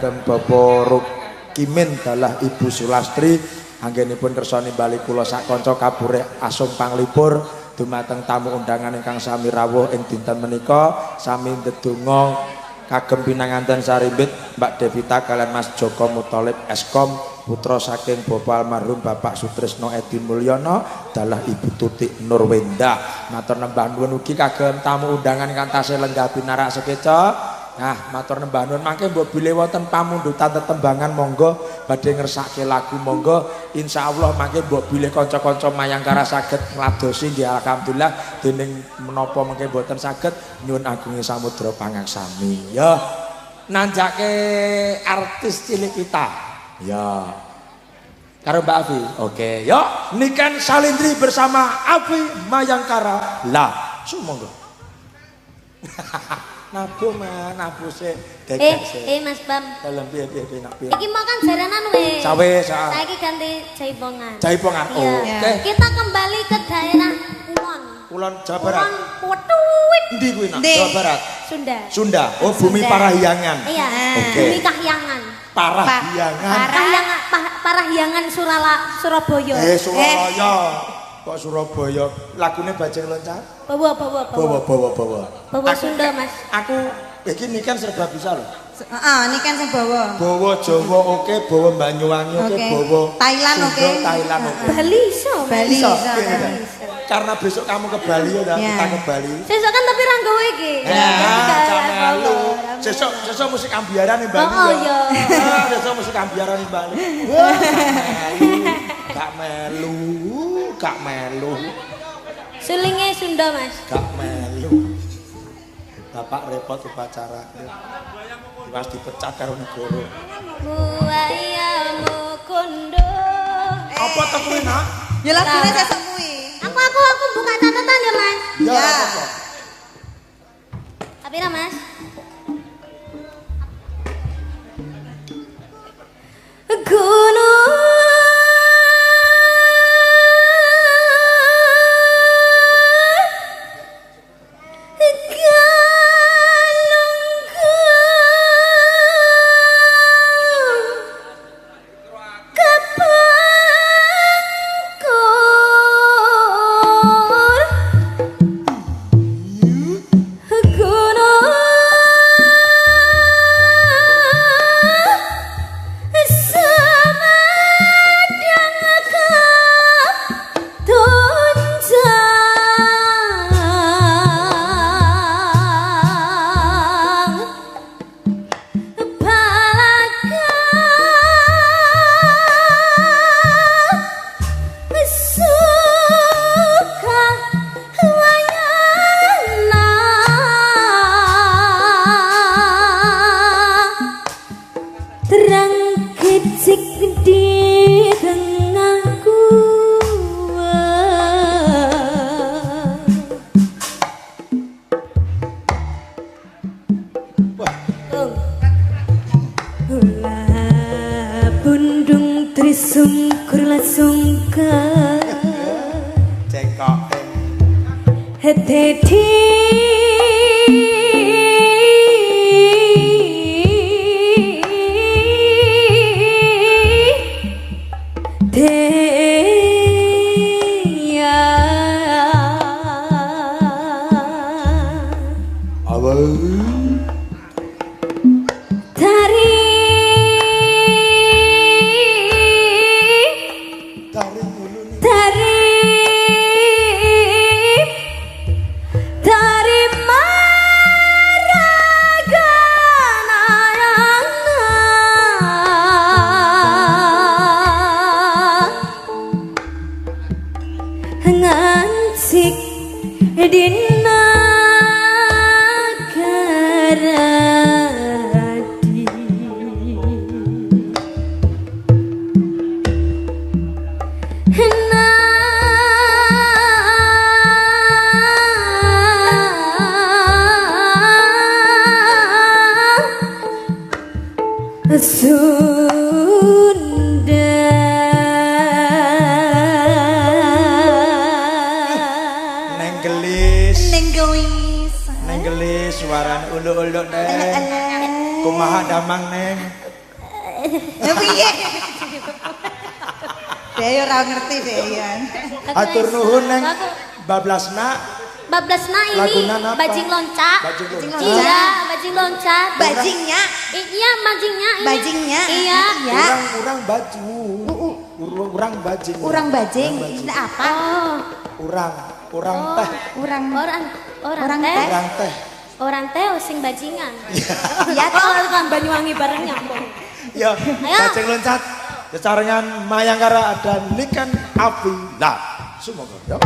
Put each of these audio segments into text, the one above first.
kagem Bapak Kimin dalah Ibu Sulastri anggenipun kersa nimbali kula sak kanca kabure asung panglipur dumateng tamu undangan ingkang sami rawuh ing dinten menika sami ndedonga kagem pinanganten sarimbit Mbak Devita kalian Mas Joko Muthalib Eskom putra saking Bapak almarhum Bapak Sutrisno Edi Mulyono dalah Ibu Tutik Nurwenda matur nembah nuwun ugi kagem tamu undangan ingkang tasih lenggah pinarak sekeca. Nah, matur nembah nuwun mangke mbok bilih wonten pamundutan tetembangan monggo badhe ngersake lagu monggo insyaallah mangke mbok bilih kanca-kanca mayangkara saged ngladosi nggih alhamdulillah dening menapa mangke mboten saged nyuwun agunge samudra pangaksami ya nanjake artis cilik kita ya karo Mbak Afi oke yo Niken Salindri bersama Afi Mayangkara lah sumangga nabu man, nabu sih, Mas Bam. Dalam piye nak piye. Iki mau kan jaranan weh. Cawe Saiki ganti Jaipongan. Jaipongan. Iya. Oke. Kita kembali ke daerah Kulon. Kulon Jawa Barat. Kulon Wetuwit. Endi kuwi nak? Jawa Barat. Sunda. Sunda. Oh, Bumi Parahyangan. Iya. Oke. Bumi Kahyangan. Parahyangan. Parahyangan Surabaya. Surabaya. Kok Surabaya lagune Bajeng Loncat? Bawa. Bawa Sunda, Mas. Aku iki Niken serba bisa lho. Heeh, Niken sing bawa. Bawa Jawa oke, bawa Banyuwangi oke, bawa Thailand oke. Thailand oke. Bali iso. Karena besok kamu ke Bali ya, kita ke Bali. Sesuk kan tapi ra nggawe iki. Melu. Sesuk musik ambiaran ning Bali. Oh iya. Sesuk musik ambiaran ning Bali. Gak melu. Sulinge Sunda, Mas. Gak melu. Bapak repot upacara. Pas dipecat karo negara. Buaya mukundo. Apa to kuwi, Nak? Ya lagune sesuk kuwi. Aku buka catatan ya, Mas. Ya. Tapi lah, Mas. Gunung Ya piye? Dia ora ngerti deh ya. Atur nuhun neng bablasna. Bablasna ini Lagunan apa? bajing loncat. Bajing loncat. Iya, bajing loncat. Bajingnya. Iya, bajingnya ini. Bajingnya. Iya. Ya. Urang baju. Urang bajing. Urang bajing. Ini apa? Oh, Urang teh. Urang orang teh. Urang teh. Orang teh sing bajingan. Ya Oh, kan Banyuwangi bareng nyambung. Ya, Ayo. bajing loncat. Kecarengan Mayangkara dan Niken Afila. Semoga. Yo.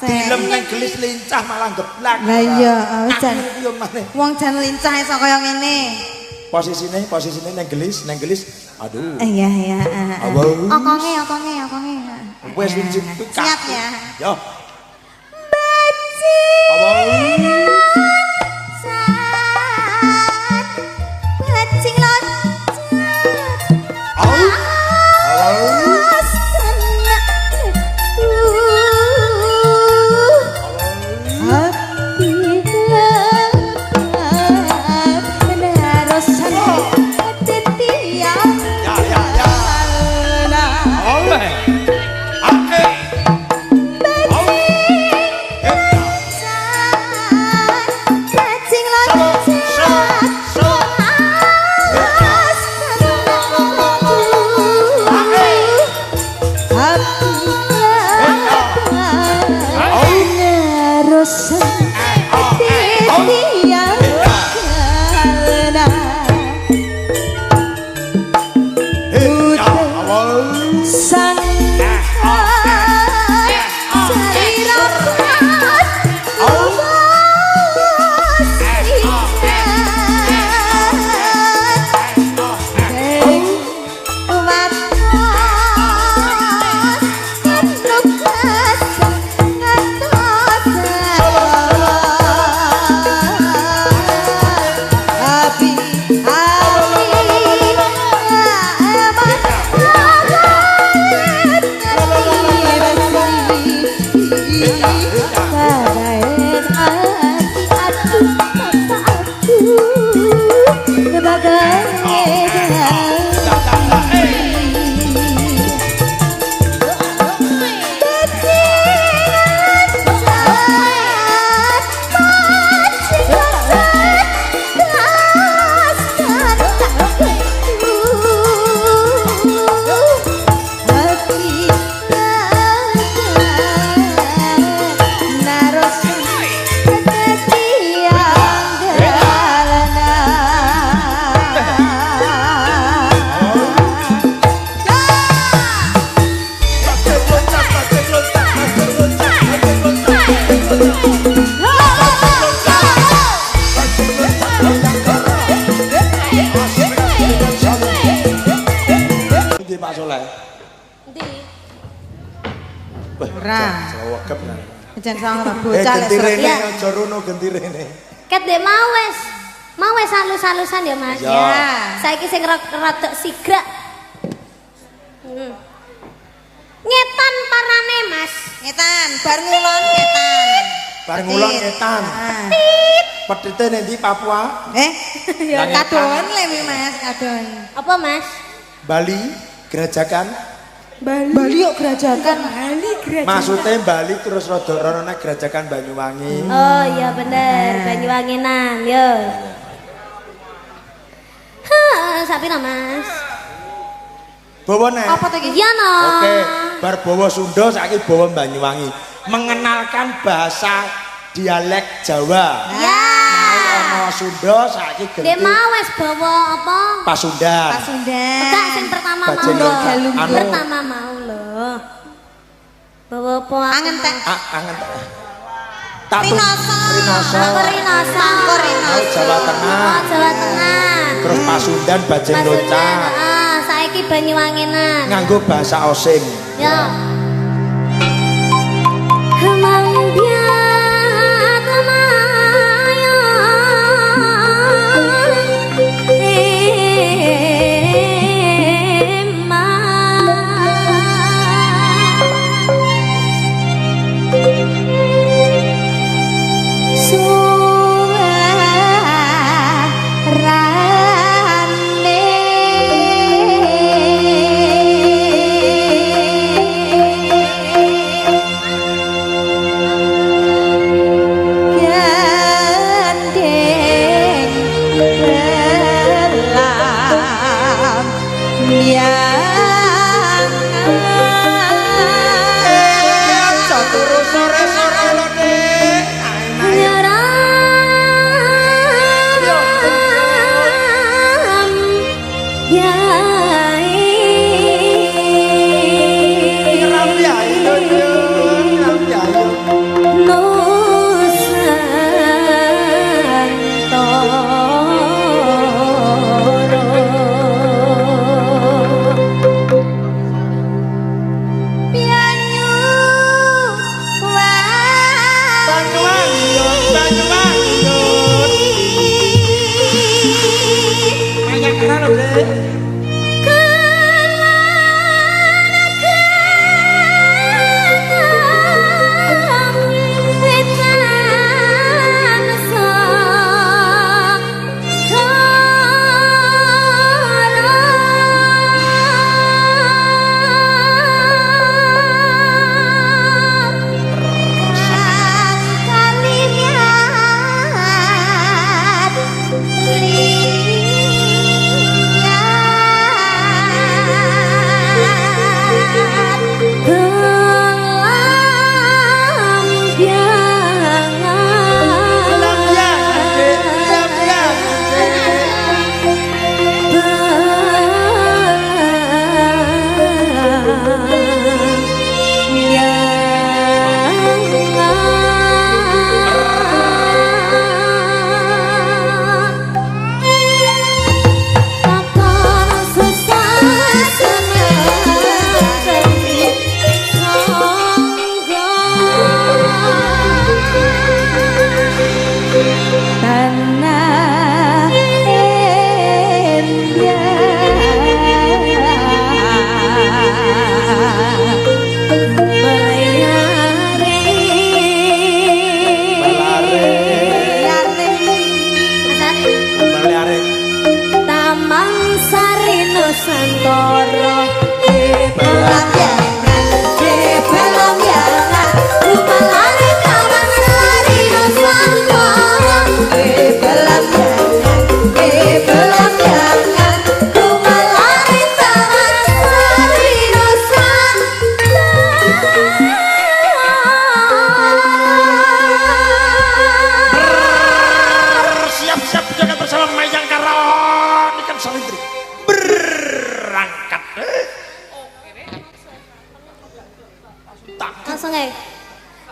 Film neng gelis lincah malah geblak. Lah iya, jan. Wong jan lincah iso kaya ngene. Posisine neng gelis. Aduh. Iya iya. Okonge. Wes wujud Siap ya. Yo. Bajing loncat. Ora. Sewegep nah. Jan sangar bocah lek gentirene Iya. aja rono gentirene. Ket dek mau wes halus-halusan ya Mas. Ya. Saiki sing rada sigrak. Ngetan parane Mas. Ngetan, bar ngulon ngetan. Bar ngulon ngetan. Pedite ning ndi Papua? Ya kadon le Mas, kadon. Apa Mas? Bali, Gerajakan. Bali yuk gerajakan. Maksudnya Bali terus rada rono nek Gerajakan Banyuwangi. Oh iya bener, Banyuwanginan yo. Sapi Mas. Bawa nek. Apa to iki? Iya no. Oke, bar bawa Sunda saiki bawa Banyuwangi. Mengenalkan bahasa dialek Jawa. Ya. Mau ono Sunda saiki Dek ganti mau wes bawa apa? Pasundan. Pasundan. Enggak sing pertama mau Bajeng lho. anu. Pertama mau lho. Bawa apa? Angen tek. Angen. Tatu. Rinoso. Rinoso. Rinoso. Mangko Rinoso. Oh, Jawa Tengah. Oh, Jawa Tengah. Terus Pasundan Bajeng Pasundan, Loncat. saiki Banyuwanginan. Nganggo bahasa osing. Ya. Mangbiat maya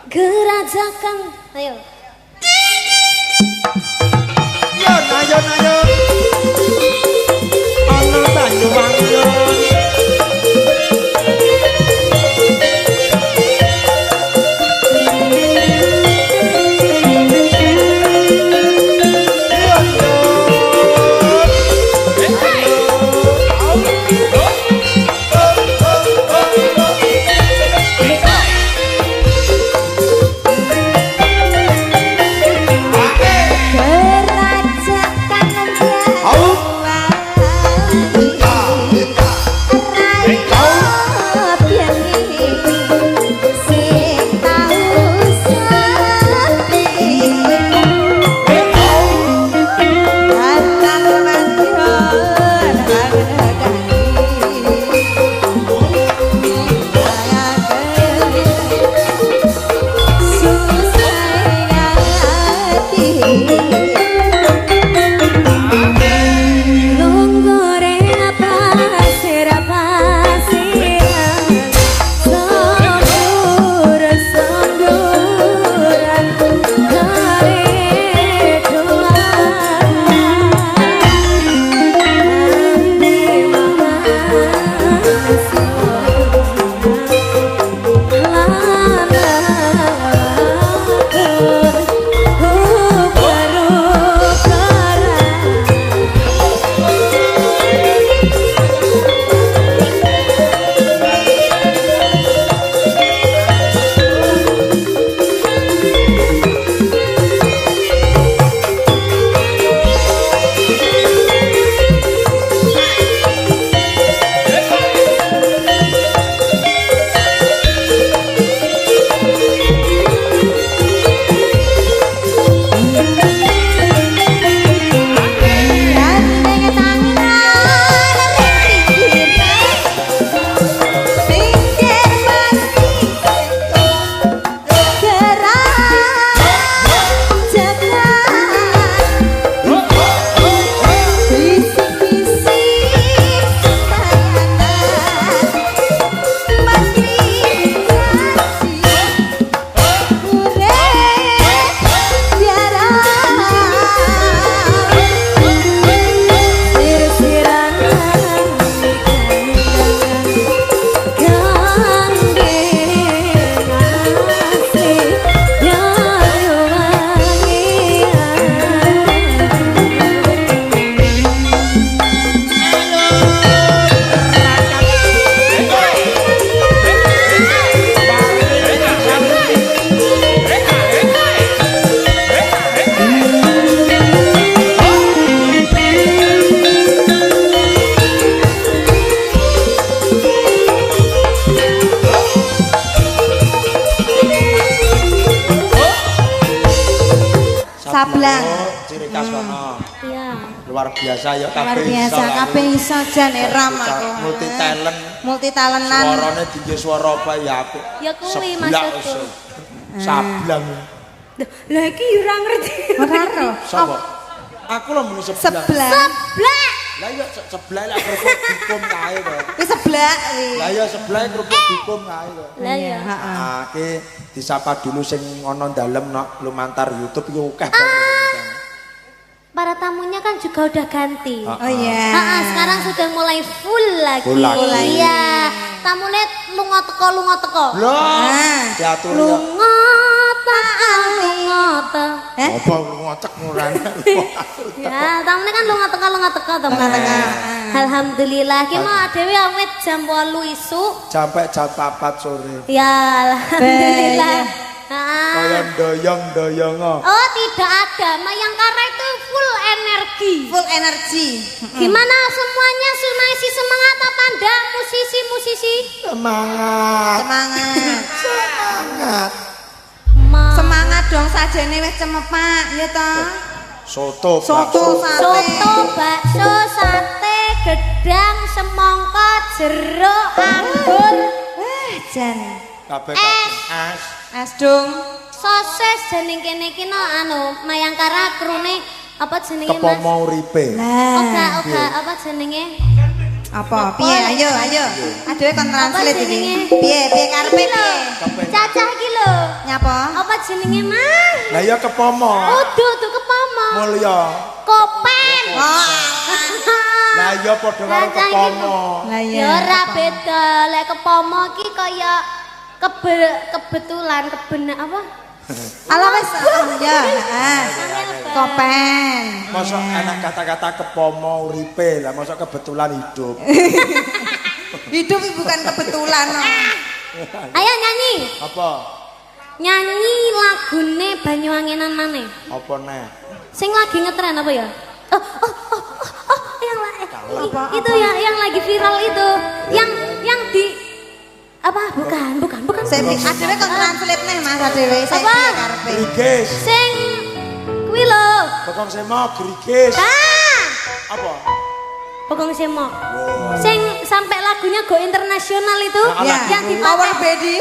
Gerajakan, ayo. Ayo. Ana Banyuwangi. Sablang. Oh, ciri khas kono. Iya. Luar biasa ya Luar kabeh biasa, kabeh iso jan eram aku. Multi talent. Multi talentan. Suarane tinggi suara apa ya apik. Ya kuwi Seblak maksudku. wis. Sablang. Lah iki ora ngerti. Ora ro. Sapa? Aku lho muni seblang. Seblak. Seblak. Lah iya sebelah lek kerupuk dikum kae to. Wis seblak wi. Lah iya sebelah kerupuk dikum kae to. Lah ya. Heeh. Ah, ki disapa dulu sing ana dalem nok lumantar YouTube iki akeh banget. Para tamunya kan juga udah ganti. Oh iya. Sekarang sudah mulai full lagi. Full lagi. Iya. Tamunya lunga teko. Ah. Diatur ya. Lunga teko. Apa ngocek ngurane. Ya, tamunya kan lunga teko teman. Alhamdulillah, ki mau dhewe awet jam 8 isuk. Sampai jam 4 sore. Ya, alhamdulillah. Kaya doyong-doyong. Oh, tidak ada. Mayangkara itu full energi. Full energi. Gimana semuanya masih semangat apa enggak musisi-musisi? Semangat. Semangat. Semangat dong sajane wis cemepak ya toh. Soto, Soto, Soto, bakso, sate, gedang, semangka, jeruk, anggur, Jan. kabeh as. Es dong. sosis jeneng kene iki no Mayangkara krune apa jenenge Mas? Kepomo uripe. Lah. Oga apa jenenge? Apa? Piye? Ayo. Aduh kon translate iki. jenenge? Piye karepe piye? Cacah iki lho. Nyapa? Apa jenenge Mas? Lah ya kepomo. Tuh kepomo. Mulya. Kopen. Lah ya padha karo Cacah iki kepomo. Lah Ya ora beda, lek kepomo iki kaya kebetulan apa? Ala wis ya, heeh. Kopen. Mosok anak kata-kata kepomo uripe, lah mosok kebetulan hidup. Hidup bukan kebetulan. No. Ayo nyanyi. Apa? Nyanyi lagune Banyuwangenan maneh. Apa neh? Sing lagi ngetren apa ya? Yang itu yang lagi viral itu. Yang di apa? Bukan. Saya adewe kon translate neh Mas adewe. Saya Apa? piye karepe? Grigis. Sing kuwi lho. Pokok sema grigis. Apa? Pokoknya semo. Sing sampai lagunya go internasional itu Ya, yang Our dipakai Baby.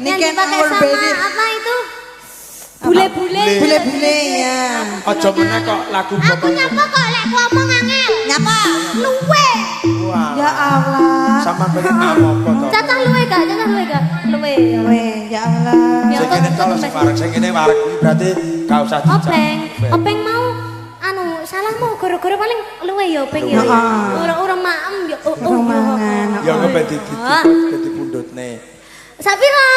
yang Niken dipakai Our sama Baby. apa itu? Bule-bule. Bule-bule ya. Aja meneh kok lagu Aku pokok. nyapa kok lek ngomong angel. Nyapa? Luwe. Wah. Ya Allah. Sama pengen apa to? Cacah luwe gak? Luwe. Weh, ya Allah. Ya, Sing kene kalau sing wareg sing kene wareg kuwi berarti gak usah dijak. Openg mau salahmu gara-gara paling luwe ya openg ya. Ora maem ya. Romangan. Ya kok dadi pundutne. Sapira?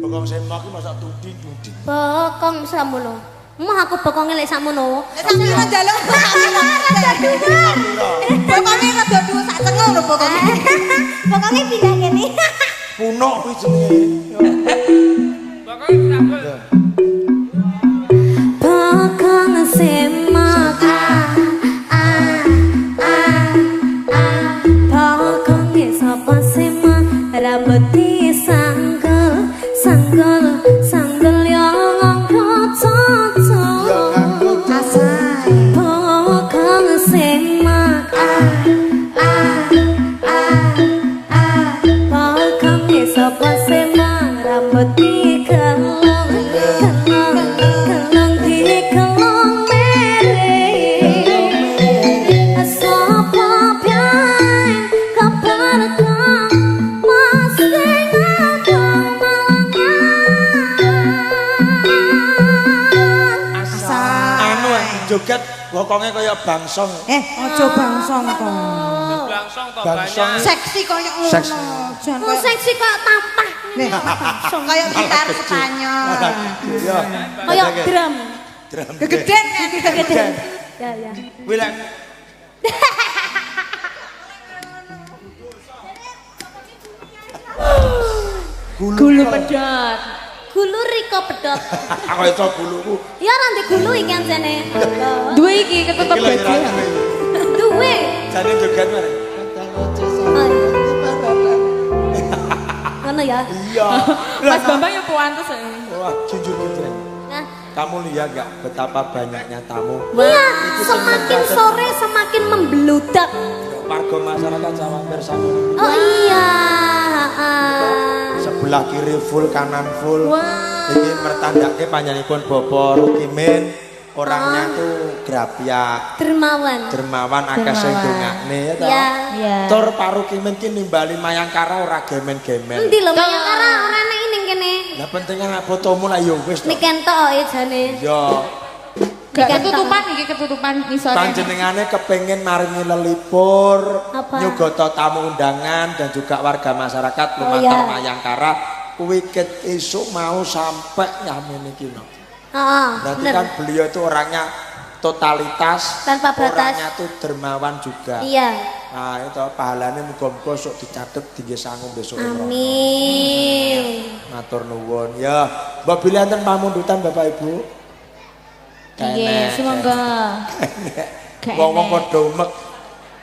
Pokok sema ki masak tuding. Bokong samono. Mau aku bokonge lek sakmono. Sampeyan njaluk. Pokoke rada dhuwur sak cengeng lho pokoke. Pokoke pindah kene. Punuk kuwi jenenge. Bokong semak bokong sapa semak rambut sanggel yang angkat Asai. bokong semak bokong sapa semak rambut dikelong dikelong mere sapa pian keperkang masing Anu joget bokonge kaya bangsong. Aja bangsong to. Bangsong. Seksi koyo ngono. Seksi. Jan Oh, seksi kok tampah. koyo gitar Spanyol. Ya. Kayak drum. Drum. Gegeden kan gegeden. Ya. Kuwi lek Gulu pedot. Gulu Riko pedot. aku iso guluku. Ya nanti gulu iki jane. Duwe iki ketutup Iki lho gede. Duwe. Jane joget bareng. Ngono ya. Iya. Mas Bambang yo puantes. Wah, jujur gitu. Nah, Kamu lihat gak betapa banyaknya tamu? Iya, semakin sore semakin membeludak. Warga masyarakat Jawa bersama. Oh iya. Sebelah kiri full, kanan full. Wah. Ini mertandake panjenenganipun Bapak Rukimin. Orangnya tuh grapiak, dermawan akeh sing dongakne ya toh. Iya. Tur Pak Rukimin ki nimbali Mayangkara ora gemen-gemen. Endi lho Mayangkara ora ana ning kene. Lah pentingnya ngak fotomu lah ya wis to. Nek entok ya jane. Yo. Gak ketutupan iki ketutupan ngisore. Panjenengane kepengin maringi lelipur, Apa? nyugoto tamu undangan dan juga warga masyarakat lumantar Mayangkara kuwi ket esuk mau sampai nyamene iki no. Berarti Bener. kan beliau itu orangnya totalitas, Tanpa batas. orangnya tuh dermawan juga. Iya. Nah itu pahalanya muga-muga sok dicatet tinggi sanggung besok. Amin. Matur nuwun ya. Mbak pilihan ten pamundutan Bapak Ibu. Nggih, semoga. Wong-wong padha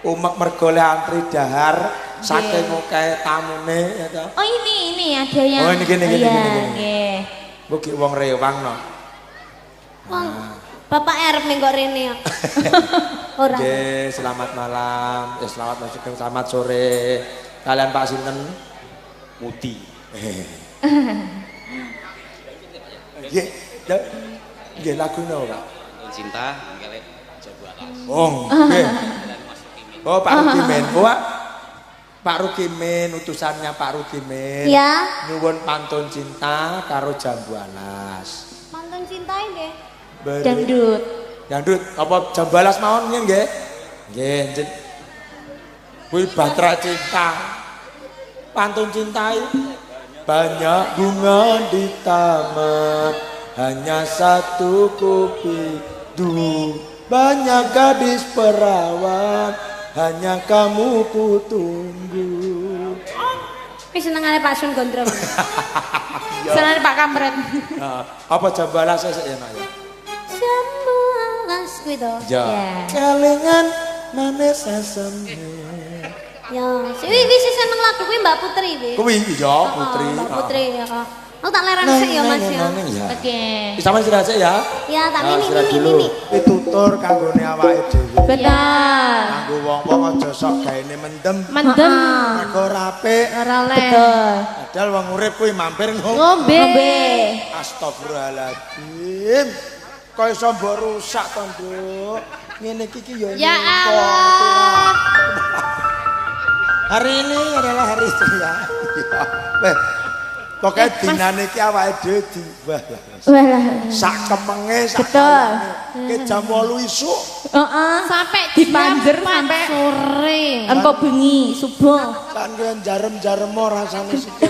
umek mergo le antri dahar saking akeh tamune ya toh. Oh ini ada yang. Oh ini gini. Nggih. Mugi wong rewang no. Wong Bapak Arep ning kok rene ya. Ora. Oke, selamat malam. Selamat malam, selamat sore. Kalian Pak sinten? Muti. Nggih, nggih lagune Pak. Cinta ngelek coba alas. Oh, nggih. Oh, Pak Rukimin. Oh, Pak Rukimin, utusannya Pak Rukimin. Ya. Nyuwun pantun cinta karo Jambu Alas. Pantun cintai nggih. Dangdut. Dangdut apa Jambu Alas mawon nggih? Nggih, nggih. Kuwi Batra Cinta. Pantun cintai. Banyak bunga di taman, hanya satu kupidu. Banyak gadis perawan, hanya kamu ku tunggu. Wis senengane Pak Sun Gondrong. Senane Pak Kamret. Nah, apa Jambu Alas sesuk ya Nak ya? Jambu alas kuwi to. Ya. Kelingan manis asem. Ya, wis seneng lagu kuwi Mbak Putri kuwi. Kuwi ya Putri. Mbak Putri ya. Aku tak lereng sik ya Mas ya. Oke. Sama istirahat sik ya. Ya, tak Istirahat dulu. ini. Iki tutur kanggone awake dhewe. Benar. Kanggo wong-wong aja sok gaene mendem. Mendem. Mergo ora apik. Ora oleh. Betul. Padahal wong urip kuwi mampir Ngombe. Astagfirullahaladzim. Kok iso mbok rusak to, Nduk? Ngene iki ya. Ya Allah. Hari ini adalah hari ya. Weh. Pokoknya dinane iki awake dhewe diubah. Walah. Sak kemenge sak. Betul. Ke jam 8 isuk. Heeh. Sampai dipanjer sampai sore. Engko bengi subuh. Kan kowe jarem-jarem rasane sikil.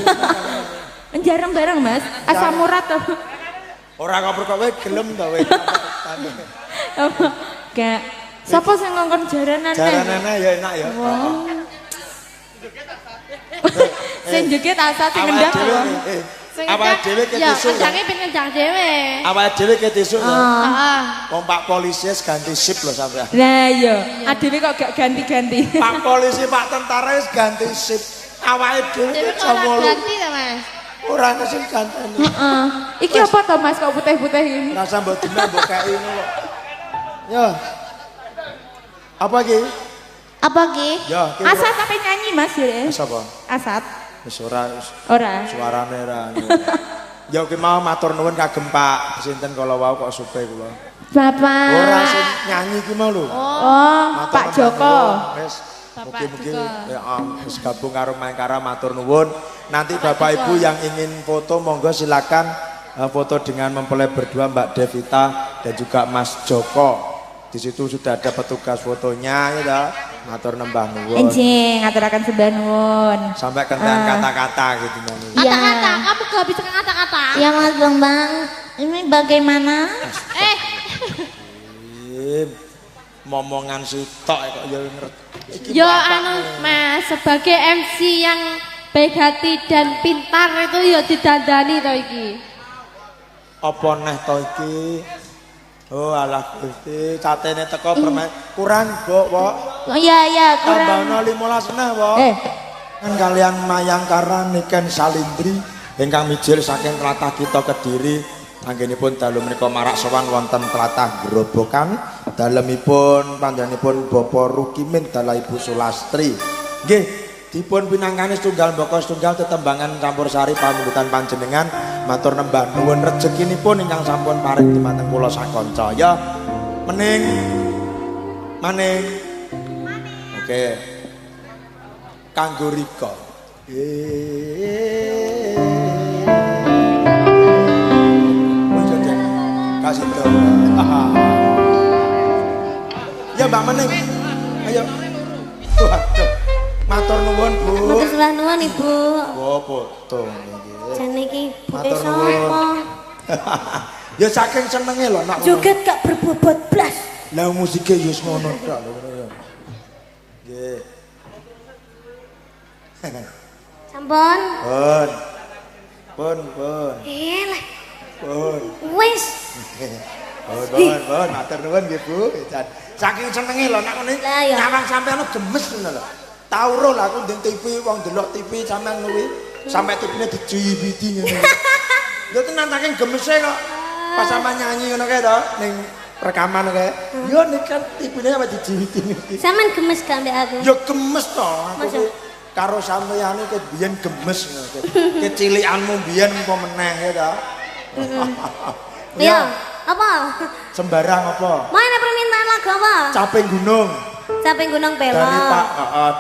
Jarem bareng Mas. Asam urat to. Ora kok kowe gelem to kowe. Gak. Sapa sing ngongkon jaranan? Jaranane ya enak ya. Sing joget asat sing ngendang lho. Awake dhewe ketisuk. Ya, kacake pengen jang dhewe. Awake dhewe ketisuk lho. Heeh. Wong Pak polisi ganti sip lho sampean. Lah iya, adewe kok gak ganti-ganti. Pak polisi, Pak tentara wis ganti sip. Awake dhewe jam 8. Ganti to, Mas? Ora ana sing ganteni. Heeh. Iki apa to, Mas, kok putih-putih iki? Rasa mbok dina mbok kei ngono kok. Ya. Apa iki? Apa ki? Ya, ki Asat apa nyanyi, Mas ya? sapa? Asat. Wis ora Ora. suarane ra. Ya ki mau matur nuwun kagem Pak sinten kala wau kok supe kula. Bapak. Ora sing nyanyi ki mau lho. Oh, Matur Pak nuwun. Joko. Wis Bapak mugi-mugi Joko. ya wis gabung karo Mayangkara matur nuwun. Nanti Bapak Ibu yang ingin foto monggo silakan foto dengan mempelai berdua Mbak Devita dan juga Mas Joko. Di situ sudah ada petugas fotonya ya toh. Matur nembah nuwun. Enjing, ngaturaken sembah nuwun. Sampai kentean kata-kata gitu nanti. Kata-kata, Kamu kehabisan kata-kata. Ya Mas Bambang, ini bagaimana? Momongan sitok kok ya ngerti. Yo anu Mas, sebagai MC yang baik hati dan pintar itu yo didandani to iki. Apa neh to iki? Oh alah Gusti, catene teko permen kurang, Mbok, Pok. Oh iya, kurang. Tambahno 15 neh, Pok. Kan kalian Mayangkara Niken Salindri ingkang mijil saking tlatah kita Kediri Anggenipun dalu menika marak sowan wonten tlatah Grobogan. Dalemipun panjenenganipun Bapak Rukimin dalah Ibu Sulastri. Nggih, dipun pinangkani setunggal mbaka setunggal tetembangan campursari pamungkutan panjenengan. Matur nembah nuwun rezekinipun ingkang sampun paring dumateng kula sakanca. Ya, maning. Oke. Kanggo Rika. Kasih tahu. Ya Mbak Mening. Ayo. Waduh. Matur nuwun, Bu. Matur sembah nuwun, Ibu. Oh, foto nggih. Jane iki putih Matur nuwun. sapa? Ya saking senenge lho nak. Joget gak berbobot blas. Lah musike ya wis ngono tok lho. Nggih. Sampun. Pun. Lah. Pun. Wis. Pun. Matur nuwun nggih, Bu. Saking senenge lho nak ngene. Lah ya. Nyawang sampeyan gemes ngono lho. Tau ro lah aku ndeng TV wong delok TV sampean kuwi. Sampai TV-ne dijibiti ngene. Lho tenan saking gemese kok. Pas sampean nyanyi ngono kae to ning rekaman kae. Yo nek kan TV-ne apa dijibiti iki. Sampeyan gemes gak mbek aku? Yo gemes to aku ki karo sampeyan iki biyen gemes ngono. Kecilikanmu biyen apa meneh ya to. Iya, apa? Sembarang apa? Mana permintaan lagu apa? Caping gunung. Caping gunung pelok. Dari Pak,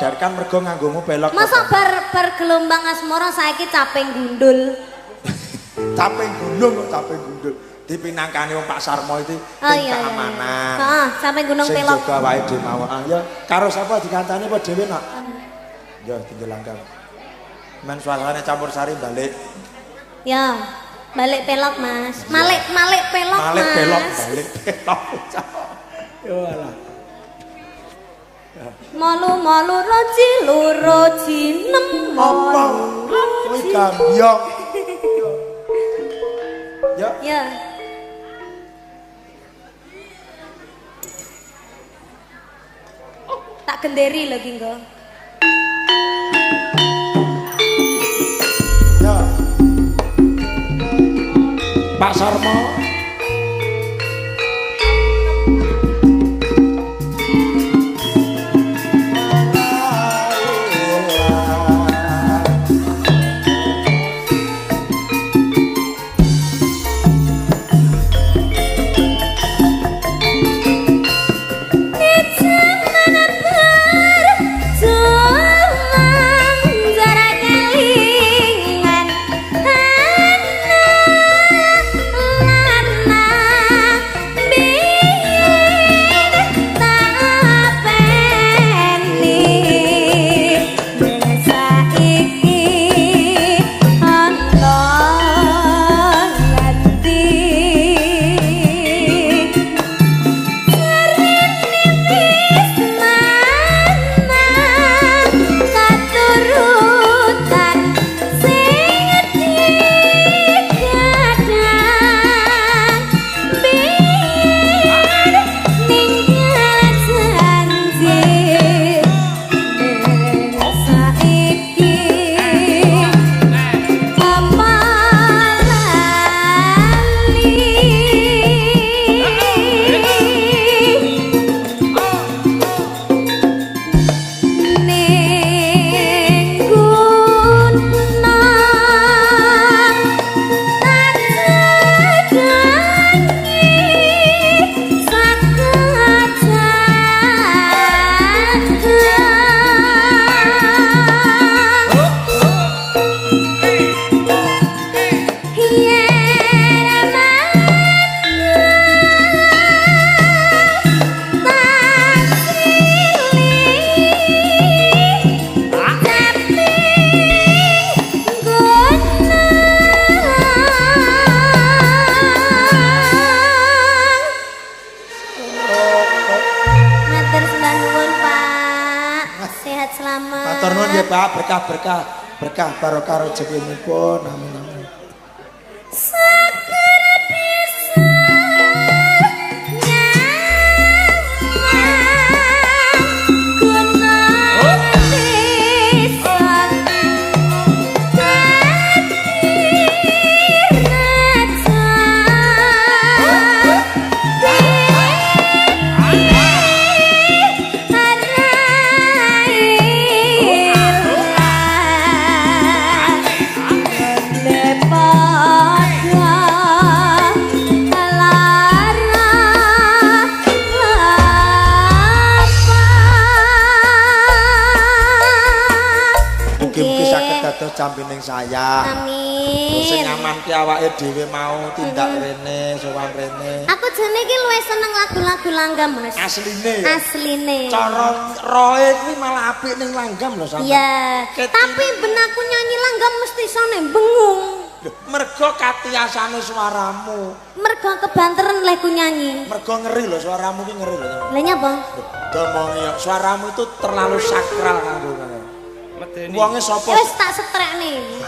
dari kan mergo nganggomu pelok. Masa bar gelombang asmara saiki caping gundul. Caping gunung. Dipinangkani wong Pak Sarmo iki keamanan. Heeh, caping gunung pelok. Sing jaga wae dhewe mawon. Ah ya karo sapa dikancani apa dhewe nak? Ya tinggal langkang. Men suasana campur sari balik. Ya, balik pelok, Mas. Malik pelok, Mas. Balik pelok. Yo alah. Malu roji nem. Apa? Kuwi gambyong. Ya. Ya. Tak genderi lagi engko. Ya. Pak Sarmo. Berkah barokah rezekinipun amin amin. lambining saya. Amin. Sing ngamanke awake dhewe mau tindak rene, sowan rene. Aku jane iki luwih seneng lagu-lagu langgam, Mas. Asline. Asline. Cara roe kuwi malah apik ning langgam lho sampe. Iya. Tapi ben aku nyanyi langgam mesti sone bengung. Mergo katiasane suaramu. Mergo kebanteren lek ku nyanyi. Mergo ngeri lho suaramu ki ngeri lho. Lah nyapa? Domongi suaramu itu terlalu sakral kanggo ngono. Wonge sapa? Wis tak setrekne.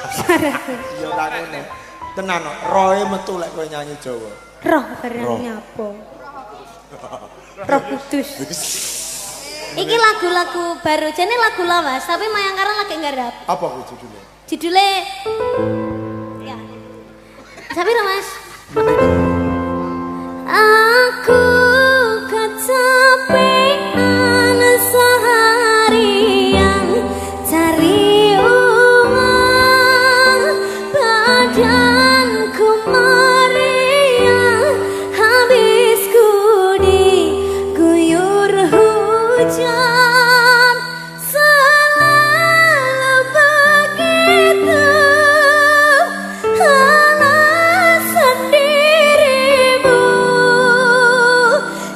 Ya tak ngene. Tenan roe metu lek kowe nyanyi Jawa. Roh barang nyapa? Roh Kudus. Iki lagu-lagu baru, jane lagu lawas, tapi Mayangkara lagi nggarap. Apa kuwi judulnya? Judulnya ya. Sapi Mas. Aku kecapean seharian cari uang, badanku meriang, habis diguyur hujan, selalu begitu alasan dirimu.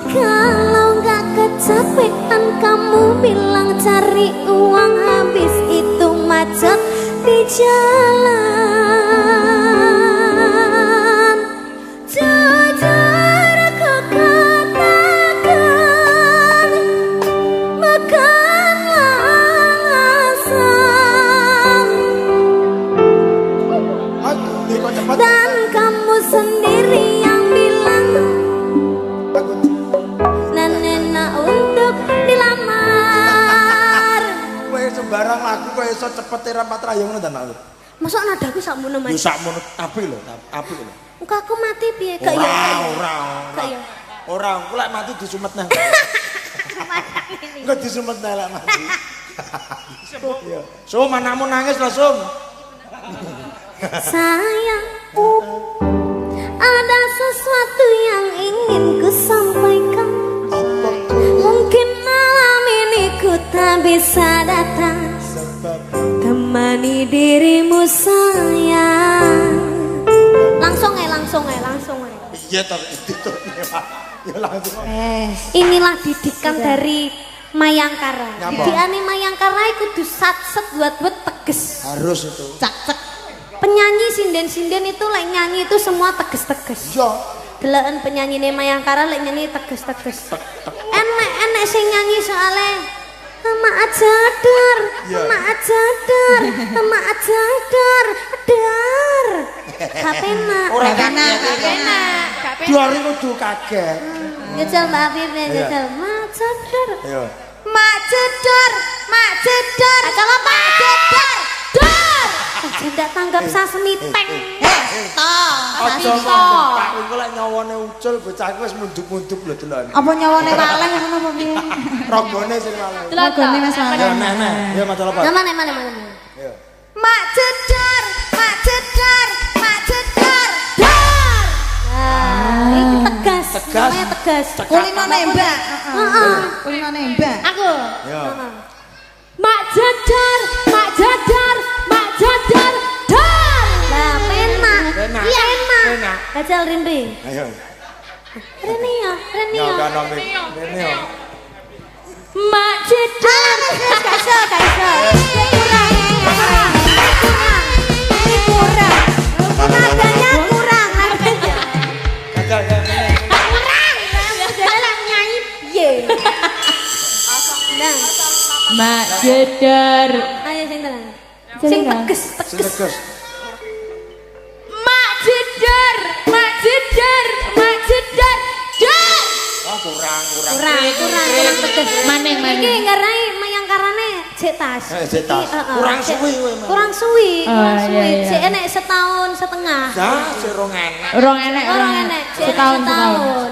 Kalau gak kecapean kamu bilang cari uang, habis itu macet di jalan. Jujur aku katakan, makanlah alasan. Aduh, kok cepet. Dan kamu sendiri yang bilang nenek untuk dilamar. Kowe sembarang lagu kowe iso cepet rapat rayo ngono ta nak. Masuk nadaku sakmono Yo Mas. sakmono apik lho, apik lho. Engko aku mati piye gak ya? Ora. Ora, engko lek mati disumet nang. Engko disumet nang lek mati. Iya. Sum anakmu nangis lho, Sum. Sayang, ada sesuatu yang ingin ku sampaikan. Mungkin malam ini ku tak bisa datang, temani dirimu sayang. Langsung Iya toh, itu toh. Ya langsung. Inilah didikan dari Mayangkara. Ngapa? Didikane Mayangkara iku kudu satset buat teges. Harus itu. Cak-cak. Penyanyi sinden-sinden itu lek nyanyi itu semua teges-teges. Iya. Deloken penyanyine Mayangkara lek nyanyi teges-teges. Enek sing nyanyi soalnya maaf jadar, Iya. maaf jadar, maaf jadar, dar. Gak penak. Ora Gak penak. Dua hari kudu kaget. Jajal Mbak Afif, Iya. jajal maaf jadar. Ayo. Mak jedar. Acel apa? Jedar. Dar. Aja ndak tanggap sasemiteng. Aja ngomong Pak engko lek nyawane ucul bocah iku wis munduk-munduk lho delon. Apa nyawane waleh ngono apa piye? Rogone sing malah. Lagone Mas Waleh. Ya nek. Ya masalah apa? Mana. Ya. Mak jedar. Dar. Nah, ini tegas. Tegas. Namanya tegas. Kulino nembak. Heeh. Kulino nembak. Aku. Ya. Mak jadar. Dar. Lah penak. Penak. Iya enak. Penak. Bajal Rinri. Ayo. Rene ya. Ya kan nomik. Rene yo. Mak jadar. Gak iso. Ini kurang. Nadanya kurang. Kajal ya rene. Kurang. Jadi lah nyanyi piye. Nah, Mak jedar. ayo sing tenan. Sing Sing tenan. tegas. Sing tegas. Mak jedar. Dar. Ah kurang. Kurang tegas. Maneh. Iki ngarai Mayangkarane jek tas. Jek tas. Iki, heeh, Kurang jek- suwi kowe, Mas. Kurang suwi. iya. Jek enek setahun setengah. Dah sirong enek. Orang enek. Orang enek jek Setahun.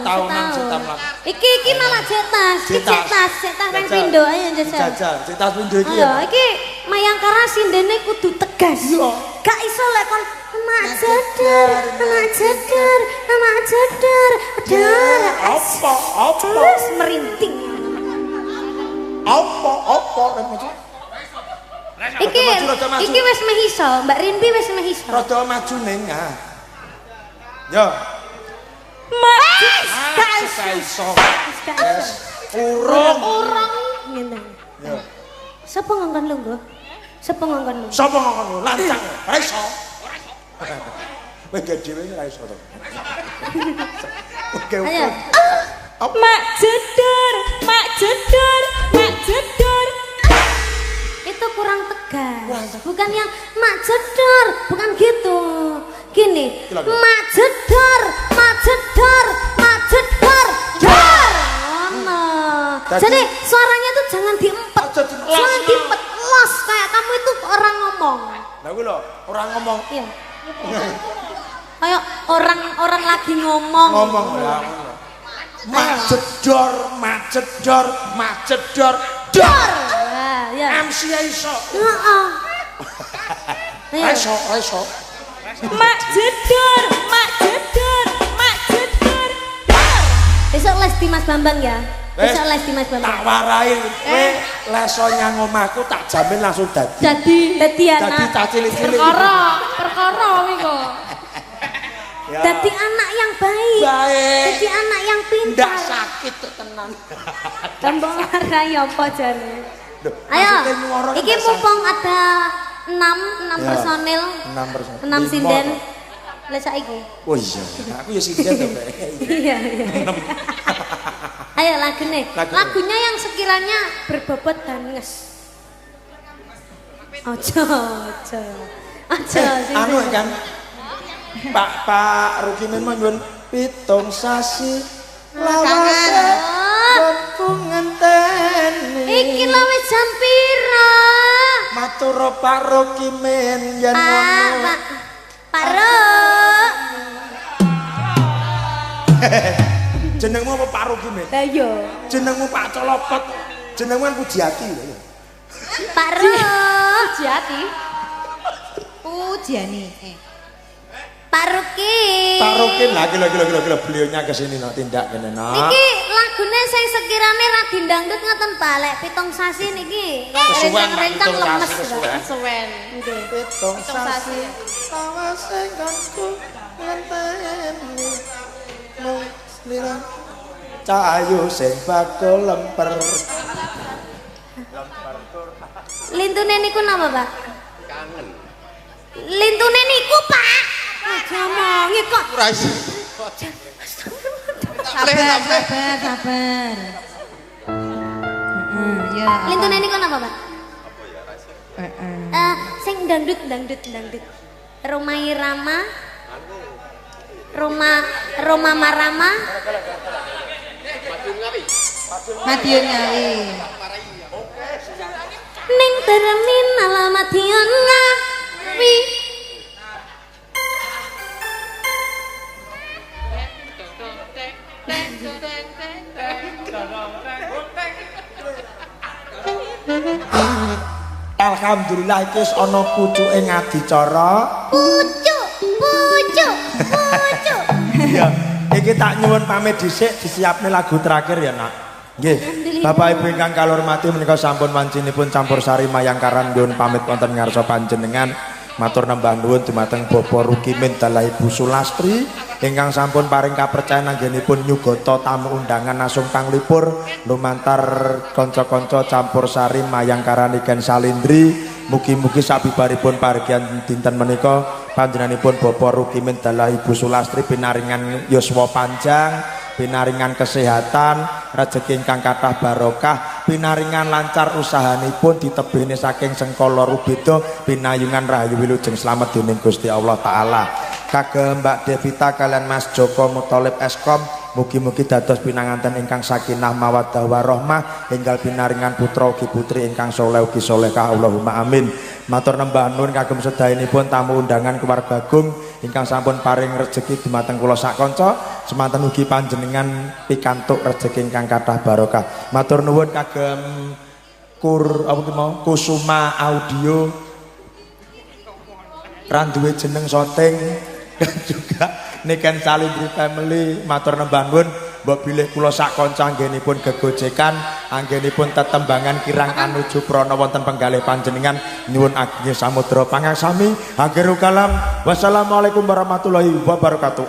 Setahunan. Iki malah jek tas. Jek tas reng pindho ayo jajal. Jajal, cetas pindho iki Ayo, ya. iki Mayangkara sindene kudu tegas. Iya. Gak iso lek kon mak jedar. Dar. Apa? Terus merinting. Apa? Maksud? Iki wis meh iso, Mbak Rimpi wis meh iso. Rada maju ning. Yo. Gak iso. Urung. Ngene. Yo. Sapa ngongkon lu, Nggo? Sapa ngongkon lu? Sapa ngongkon lu? Lancang. Ora iso. Kowe gak dhewe ora iso to. Oke. Ayo. Mak jedor, mak jedor, mak jedor. Itu kurang tegas. Bukan yang mak jedor, bukan gitu. Gini, mak jedor, mak jedor, mak jedor. Dor. Jadi suaranya tuh jangan diempet. Jangan diempet. Los kayak kamu itu orang ngomong. Lah kuwi lho, orang ngomong. Iya. Kayak orang lagi ngomong. Ngomong ya. Majedor, majedor, majedor. Dor. Ya. MC iso. Heeh. Iso, iso. Mak jedor, mak jedor, mak jedor. Besok les di Mas Bambang ya. Besok les di Mas Tak Bambang. warai, kowe leso nyang omahku tak jamin langsung dadi. Dadi Dadi anak. cah cilik-cilik. Perkara iki kok. Dadi anak yang baik. Baik. Dadi anak yang Ndak pintar. sakit tuh tenan. Tembung ngarai apa jane? Loh, Ayo. maksudnya nyuara Iki ndak mumpung ada 6 Ya. personil. 6 persen. 6 sinden. Lah saiki. Oh iya, aku ya sinden to, Mbak. Iya, iya. Ayo lagune. Lagu. Lagunya yang sekiranya berbobot dan nges. Ojo. Sing Anu kan Pak Rukimin nyuwun pitung sasi lawase aku ngenteni. Iki lho wis jam pira? Matur Pak Rukimin yen ngono. Pak Ruk. Jenengmu apa Pak Rukimin? Lah iya. Jenengmu Pak Colopot. Jenengmu kan Pujiati. Pak Ruk. Jati. Pujiani. Pak Ruki. Pak Rukin lagi beliaunya kesini no tindak kene no. Iki lagune sing sekirane ra dindangdut ngoten balek pitung sasi niki. Rencang-rencang lemes. Suwen. Pitung sasi lawase kanku ngenteni mung slira cahayu sing bakul lemper. Lintune niku napa, Pak? Kangen. Lintune niku, Pak. Aja omongi kok. Ora iso. Sabar. Ya. Lintune niku napa, Pak? Sing dangdut. Romai Rama. Roma Marama. Madiun Ngawi. Ning terminal Madiun Ngawi. Alhamdulillah iki wis ana pucuke ngadicara. Pucuk. Iya, iki tak nyuwun pamit dhisik disiapne lagu terakhir ya, Nak. Nggih. Bapak Ibu ingkang kula hormati menika sampun wancinipun campursari mayangkaran nyuwun pamit wonten ngarsa panjenengan. Matur nembah nuwun dumateng Bapak Rukimin dalah Ibu Sulastri ingkang sampun paring kapercayan anggenipun nyugata tamu undangan asung panglipur lumantar kanca-kanca campursari mayangkaran Iken Salindri. Mugi-mugi sabibaripun parigian dinten menika panjenenganipun Bapak Rukimin dalah Ibu Sulastri pinaringan yuswa panjang, pinaringan kesehatan, rezeki ingkang kathah barokah, pinaringan lancar usahanipun ditebihne saking sengkala rubeda, pinayungan rahayu wilujeng slamet dening Gusti Allah taala. Kagem Mbak Devita kalian Mas Joko Muthalib Eskom, mugi-mugi dados pinanganten ingkang sakinah mawaddah warahmah, enggal pinaringan putra ugi putri ingkang saleh ugi salehah, Allahumma amin. Matur nembah nuwun kagem sedayanipun tamu undangan keluarga agung ingkang sampun paring rejeki dumateng kula sak kanca, semanten ugi panjenengan pikantuk rejeki ingkang kathah barokah. Matur nuwun kagem Kusuma Audio randuwe jeneng Soteng dan juga Niken Salindri Family. Matur nembah nuwun mbok bilih kula sak kanca anggenipun gegojekan anggenipun tetembangan kirang anuju prana wonten penggalih panjenengan nyuwun ageng samudra pangaksami akhirul kalam wassalamualaikum warahmatullahi wabarakatuh.